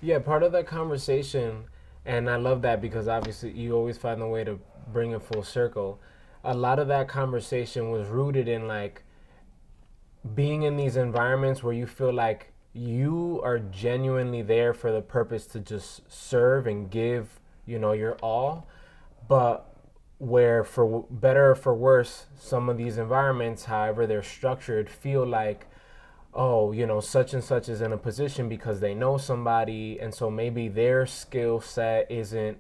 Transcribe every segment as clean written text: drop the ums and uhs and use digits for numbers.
Yeah, part of that conversation, and I love that because obviously you always find a way to bring it full circle. A lot of that conversation was rooted in like being in these environments where you feel like you are genuinely there for the purpose to just serve and give, your all, but where for better or for worse, some of these environments, however they're structured, feel like, oh, such and such is in a position because they know somebody, and so maybe their skill set isn't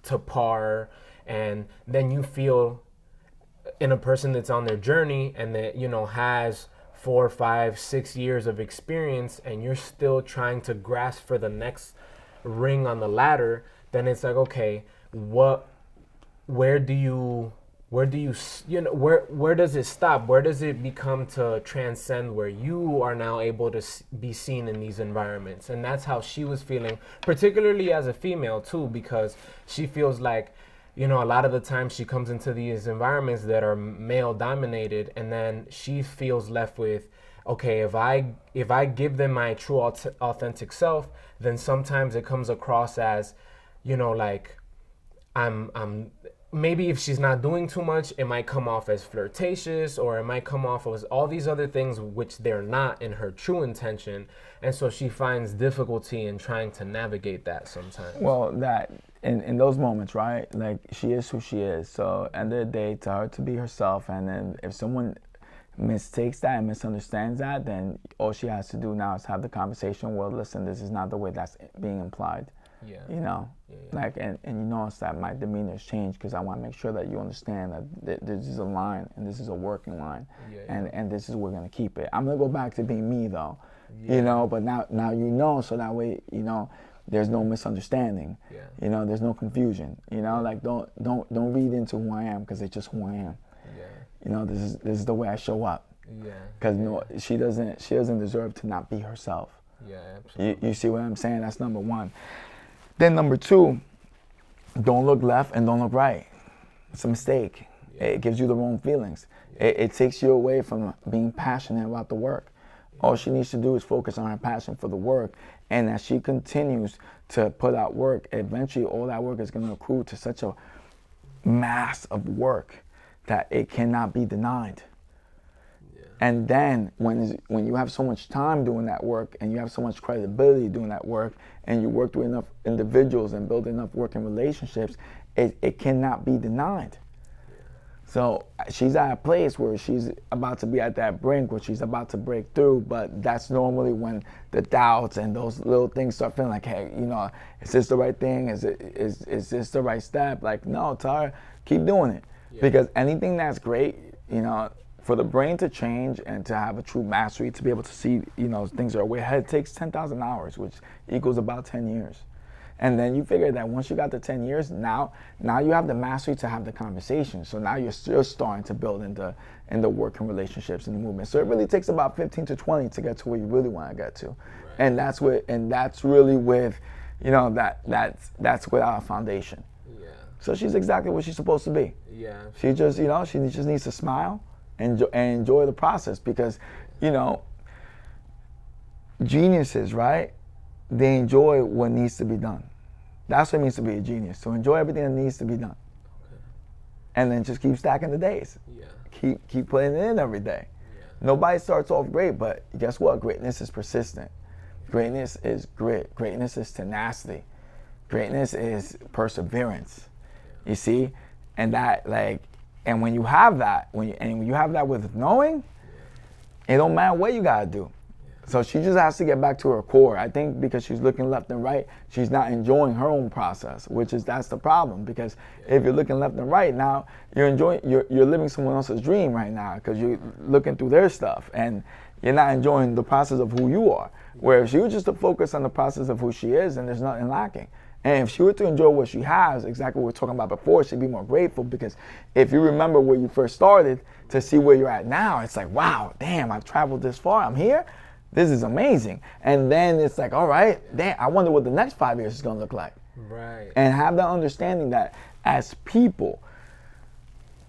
to par, and then you feel in a person that's on their journey and that has 4, 5, 6 years of experience, and you're still trying to grasp for the next ring on the ladder. Then it's like, okay, what where do you where does it stop? Where does it become to transcend where you are now able to be seen in these environments? And that's how she was feeling, particularly as a female too, because she feels like, a lot of the time she comes into these environments that are male dominated, and then she feels left with, okay, if I give them my true authentic self, then sometimes it comes across as, like I'm maybe if she's not doing too much, it might come off as flirtatious, or it might come off as all these other things which they're not in her true intention. And so she finds difficulty in trying to navigate that sometimes. Well, that in those moments, right? Like she is who she is. So end of the day, to her to be herself, and then if someone mistakes that and misunderstands that, then all she has to do now is have the conversation. Well, listen, this is not the way that's being implied. Yeah. You know, Yeah. like, and you notice that my demeanor's changed because I want to make sure that you understand that this is a line and this is a working line, Yeah. and this is we're gonna keep it. I'm gonna go back to being me though, Yeah. but now so that way there's no misunderstanding. Yeah. There's no confusion. Like don't read into who I am because it's just who I am. Yeah. This is the way I show up. Yeah. Because she doesn't deserve to not be herself. Yeah, absolutely. You see what I'm saying? That's number one. Then number two, don't look left and don't look right. It's a mistake. Yeah. It gives you the wrong feelings. It takes you away from being passionate about the work. All she needs to do is focus on her passion for the work. And as she continues to put out work, eventually all that work is going to accrue to such a mass of work that it cannot be denied. And then when you have so much time doing that work and you have so much credibility doing that work and you work with enough individuals and build enough working relationships, it cannot be denied. So she's at a place where she's about to be at that brink where she's about to break through, but that's normally when the doubts and those little things start feeling like, hey, is this the right thing? Is this the right step? Like, no, tell her, keep doing it. Yeah. Because anything that's great, for the brain to change and to have a true mastery, to be able to see, things are way ahead, it takes 10,000 hours, which equals about 10 years. And then you figure that once you got the 10 years, now you have the mastery to have the conversation. So now you're still starting to build into working relationships and the movement. So it really takes about 15 to 20 to get to where you really want to get to. Right. And that's really with, that's without a foundation. Yeah. So she's exactly what she's supposed to be. Yeah. She just, she just needs to smile and enjoy the process, because, geniuses, right? They enjoy what needs to be done. That's what it means to be a genius. So enjoy everything that needs to be done. Okay. And then just keep stacking the days. Yeah. Keep putting it in every day. Yeah. Nobody starts off great, but guess what? Greatness is persistent. Greatness is grit. Greatness is tenacity. Greatness is perseverance. Yeah. You see? And that, and when you have that, when you have that with knowing, it don't matter what you gotta do. So she just has to get back to her core. I think because she's looking left and right, she's not enjoying her own process, that's the problem. Because if you're looking left and right now, you're living someone else's dream right now because you're looking through their stuff and you're not enjoying the process of who you are. Where if she was just to focus on the process of who she is, then there's nothing lacking. And if she were to enjoy what she has, exactly what we were talking about before, she'd be more grateful, because if you remember where you first started to see where you're at now, it's like, wow, damn, I've traveled this far, I'm here. This is amazing. And then it's like, all right, damn, I wonder what the next 5 years is going to look like. Right. And have that understanding that as people,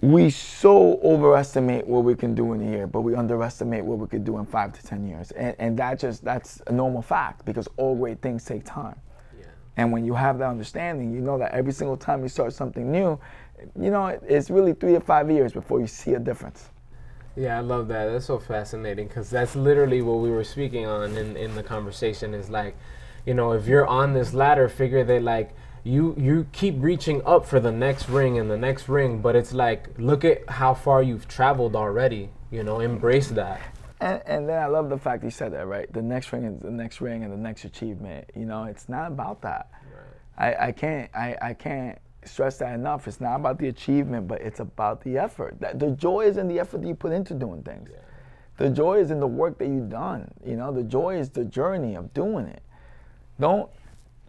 we so overestimate what we can do in a year, but we underestimate what we could do in 5 to 10 years. And that's a normal fact because all great things take time. Yeah. And when you have that understanding, you know that every single time you start something new, you know, it's really 3 to 5 years before you see a difference. Yeah, I love that. That's so fascinating because that's literally what we were speaking on in the conversation is like, you know, if you're on this ladder, figure that like you keep reaching up for the next ring and the next ring, but it's like, look at how far you've traveled already, you know, embrace that. And then I love the fact you said that, right? The next ring is the next ring and the next achievement. You know, it's not about that. Right. I can't stress that enough. It's not about the achievement, but it's about the effort. The joy is in the effort that you put into doing things. Yeah. The joy is in the work that you've done. You know, the joy is the journey of doing it.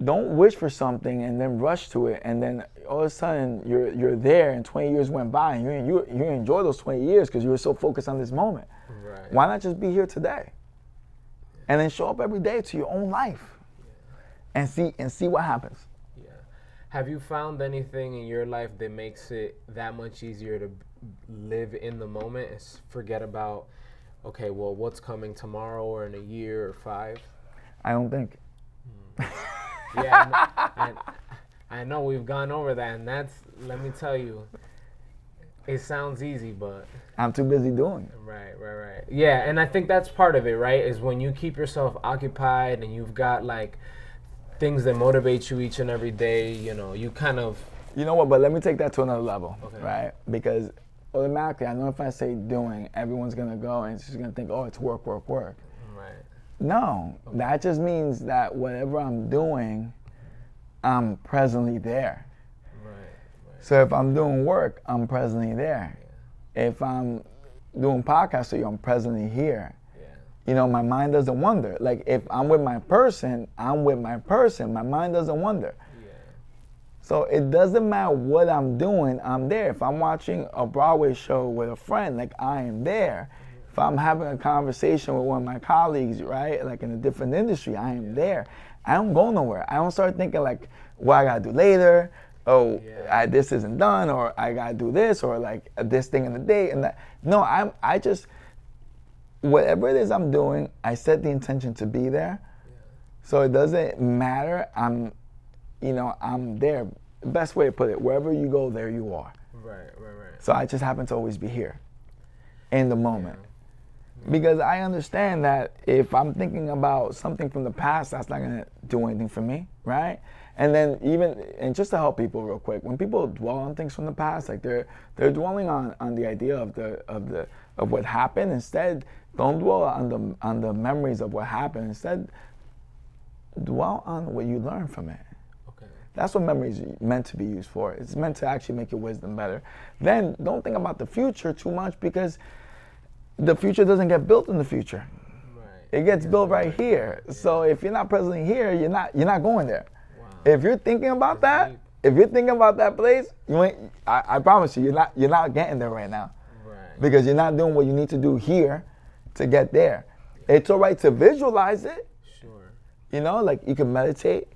Don't wish for something and then rush to it, and then all of a sudden you're there, and 20 years went by, and you enjoy those 20 years because you were so focused on this moment. Right. Why not just be here today, and then show up every day to your own life, and see what happens. Yeah. Have you found anything in your life that makes it that much easier to live in the moment and forget about, okay, well, what's coming tomorrow or in a year or 5? I don't think. Yeah, I know we've gone over that, and that's, let me tell you, it sounds easy, but I'm too busy doing. right. Yeah, and I think that's part of it, right? Is when you keep yourself occupied and you've got like things that motivate you each and every day, you know, you kind of. You know what? But let me take that to another level, Okay. right? Because automatically, I know if I say doing, everyone's gonna go and it's just gonna think, oh, it's work. Right. No, that just means that whatever I'm doing, I'm presently there. Right. So if I'm doing work, I'm presently there. If I'm doing podcasts for you, I'm presently here. Yeah. You know, my mind doesn't wander. Like if I'm with my person, I'm with my person. My mind doesn't wander. Yeah. So it doesn't matter what I'm doing, I'm there. If I'm watching a Broadway show with a friend, like I am there. If I'm having a conversation with one of my colleagues, right, like in a different industry, I am there. I don't go nowhere. I don't start thinking like, what I gotta do later, oh, this isn't done, or I gotta do this, or like this thing in the day, and that. No, I just, whatever it is I'm doing, I set the intention to be there. So it doesn't matter. I'm there. Best way to put it, wherever you go, there you are. Right. So I just happen to always be here, in the moment. Because I understand that if I'm thinking about something from the past, that's not gonna do anything for me, right? And then and just to help people real quick, when people dwell on things from the past, like they're dwelling on the idea of what happened. Instead, don't dwell on the memories of what happened. Instead, dwell on what you learned from it. Okay. That's what memory is meant to be used for. It's meant to actually make your wisdom better. Then don't think about the future too much because the future doesn't get built in the future. Right. It gets built right here. Yeah. So if you're not presently here, you're not going there. Wow. If you're thinking about that, if you're thinking about that place, I promise you, you're not getting there right now. Right. Because you're not doing what you need to do here to get there. It's all right to visualize it. Sure. You know, like you can meditate.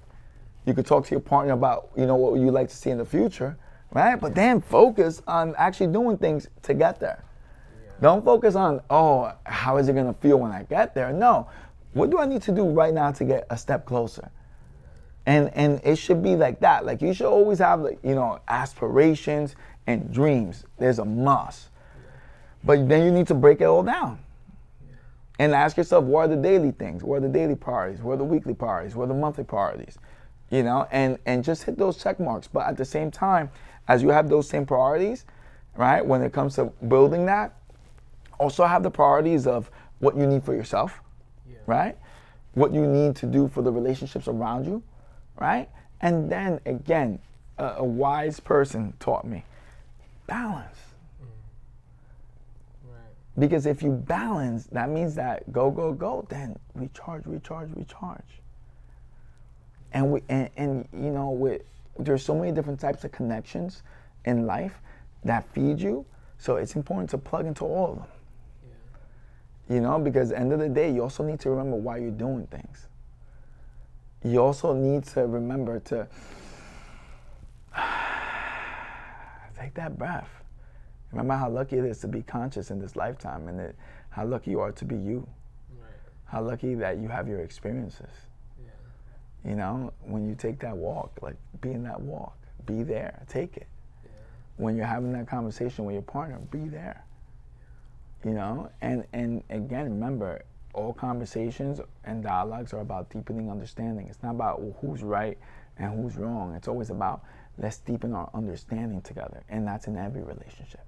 You could talk to your partner about, what you'd like to see in the future, right? But then focus on actually doing things to get there. Don't focus on, oh, how is it going to feel when I get there? No. What do I need to do right now to get a step closer? And it should be like that. Like you should always have, aspirations and dreams. There's a must. But then you need to break it all down. And ask yourself, what are the daily things? What are the daily priorities? What are the weekly priorities? What are the monthly priorities? And just hit those check marks. But at the same time, as you have those same priorities, right, when it comes to building that, also have the priorities of what you need for yourself, right? What you need to do for the relationships around you, right? And then again, a wise person taught me, balance. Right. Because if you balance, that means that go, then recharge. And there's so many different types of connections in life that feed you. So it's important to plug into all of them. Because at the end of the day, you also need to remember why you're doing things. You also need to remember to take that breath Remember how lucky it is to be conscious in this lifetime, and how lucky you are to be you. Right. How lucky that you have your experiences. Yeah. You know, when you take that walk, like be in that walk, be there, take it. Yeah. When you're having that conversation with your partner, be there. You know, and again, remember, all conversations and dialogues are about deepening understanding. It's not about who's right and who's wrong. It's always about let's deepen our understanding together, and that's in every relationship.